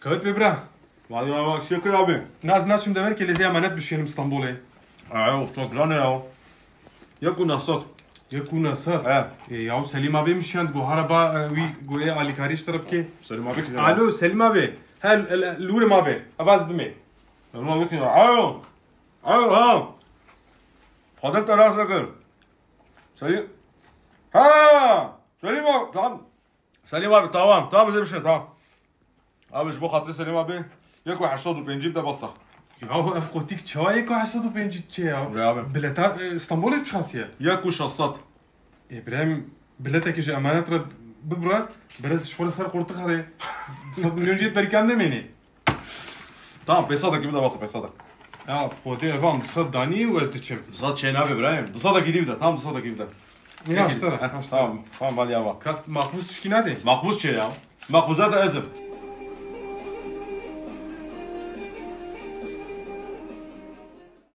Kağıt be bra. Hadi bak şükür abi. Naz naçım dever ki lezi emanet bişelim İstanbul'a. Usta güzel ya. Yakun asat. Yakuna sar. Ya Selim abi mişand bu haraba goya Ali Kariş taraf ki. Selim abi ki. Alo Selim abi. Hel Lurim abi. Avaz dime. Selim abi ki. Alo. Alo ha. Kadir teras rakır. Selim. Ha. Selim abi tamam. Selim abi tamam. Tamam bize bir şey tamam. Abi bu hatırı Selim abi. Yakun 85 de basta. Ya afkotik çay ko hasadu penci ya. Buraya abi. Bileta İstanbul'a bir şansiye. Yakun şastat. İbrahim bileta ki emanet rab bibra biraz şöyle sar kortu khare. 100 milyon jet berkan demeni. Tamam pesada gibi de basta pesada. Ya fode evam sadani ve tçim. Zat şeyin abi İbrahim. Dısa da gidiyor da. Tam dısa da gidiyor da. Ya işte. Tamam. Tamam hadi ya bak. Kat mahpus tşkinade. Makbuz şey ya. Makbuzat ezim.